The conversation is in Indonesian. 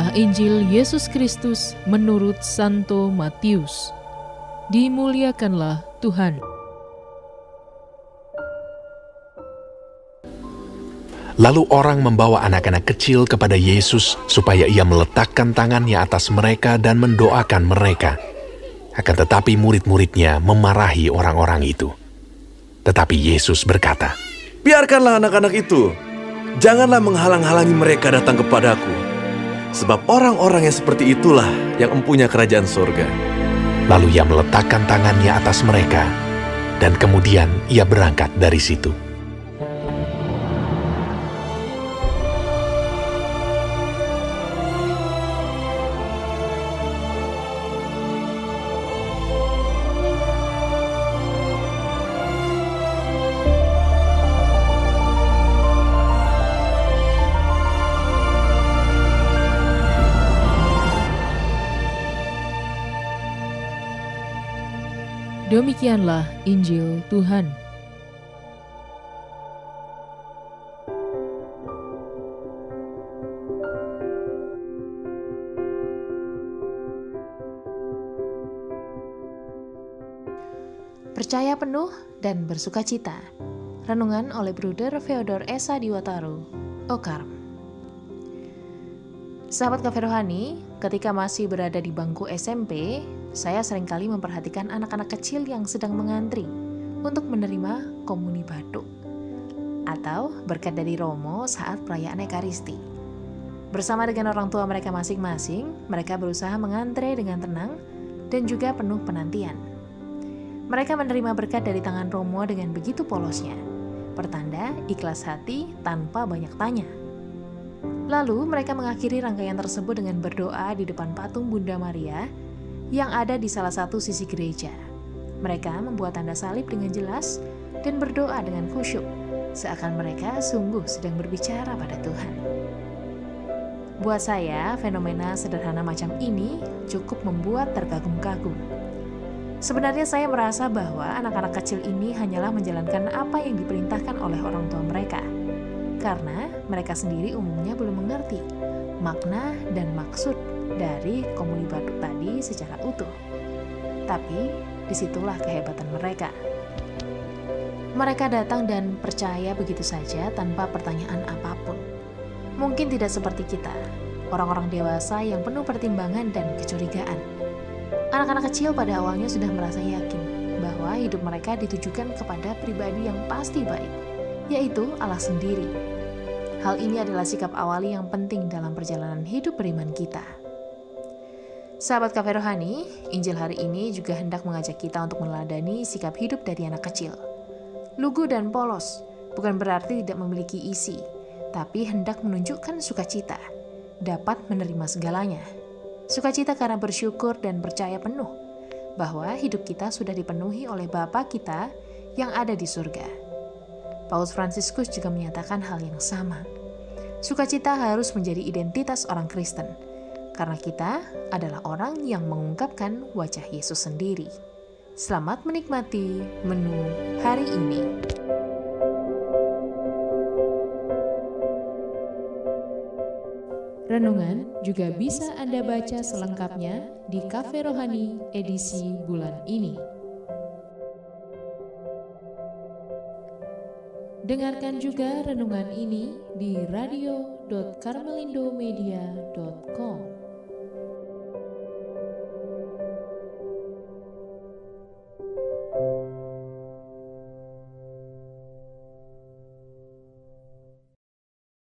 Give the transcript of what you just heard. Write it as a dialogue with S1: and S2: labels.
S1: Inilah Injil Yesus Kristus menurut Santo Matius. Dimuliakanlah Tuhan.
S2: Lalu orang membawa anak-anak kecil kepada Yesus supaya ia meletakkan tangannya atas mereka dan mendoakan mereka. Akan tetapi murid-muridnya memarahi orang-orang itu. Tetapi Yesus berkata,
S3: "Biarkanlah anak-anak itu. Janganlah menghalang-halangi mereka datang kepadaku. Sebab orang-orang yang seperti itulah yang empunya kerajaan surga."
S2: Lalu ia meletakkan tangannya atas mereka, dan kemudian ia berangkat dari situ.
S1: Demikianlah Injil Tuhan. Percaya penuh dan bersukacita. Renungan oleh Bruder Feodor Esa Diwataru, Okarm. Sahabat Cafe Rohani, ketika masih berada di bangku SMP, saya seringkali memperhatikan anak-anak kecil yang sedang mengantri untuk menerima komuni batuk atau berkat dari Romo saat perayaan Ekaristi. Bersama dengan orang tua mereka masing-masing, mereka berusaha mengantre dengan tenang dan juga penuh penantian. Mereka menerima berkat dari tangan Romo dengan begitu polosnya, pertanda ikhlas hati tanpa banyak tanya. Lalu mereka mengakhiri rangkaian tersebut dengan berdoa di depan patung Bunda Maria yang ada di salah satu sisi gereja. Mereka membuat tanda salib dengan jelas dan berdoa dengan khusyuk, seakan mereka sungguh sedang berbicara pada Tuhan. Buat saya, fenomena sederhana macam ini cukup membuat terkagum-kagum. Sebenarnya saya merasa bahwa anak-anak kecil ini hanyalah menjalankan apa yang diperintahkan oleh orang tua mereka, karena mereka sendiri umumnya belum mengerti makna dan maksud dari komuni batuk tadi secara utuh. Tapi disitulah kehebatan mereka. Mereka datang dan percaya begitu saja tanpa pertanyaan apapun. Mungkin tidak seperti kita, orang-orang dewasa yang penuh pertimbangan dan kecurigaan. Anak-anak kecil pada awalnya sudah merasa yakin bahwa hidup mereka ditujukan kepada pribadi yang pasti baik, yaitu Allah sendiri. Hal ini adalah sikap awali yang penting dalam perjalanan hidup beriman kita. Sahabat Cafe Rohani, Injil hari ini juga hendak mengajak kita untuk meneladani sikap hidup dari anak kecil. Lugu dan polos bukan berarti tidak memiliki isi, tapi hendak menunjukkan sukacita, dapat menerima segalanya. Sukacita karena bersyukur dan percaya penuh bahwa hidup kita sudah dipenuhi oleh Bapa kita yang ada di surga. Paus Fransiskus juga menyatakan hal yang sama. Sukacita harus menjadi identitas orang Kristen, karena kita adalah orang yang mengungkapkan wajah Yesus sendiri. Selamat menikmati menu hari ini. Renungan juga bisa Anda baca selengkapnya di Cafe Rohani edisi bulan ini. Dengarkan juga renungan ini di radio.karmelindomedia.com.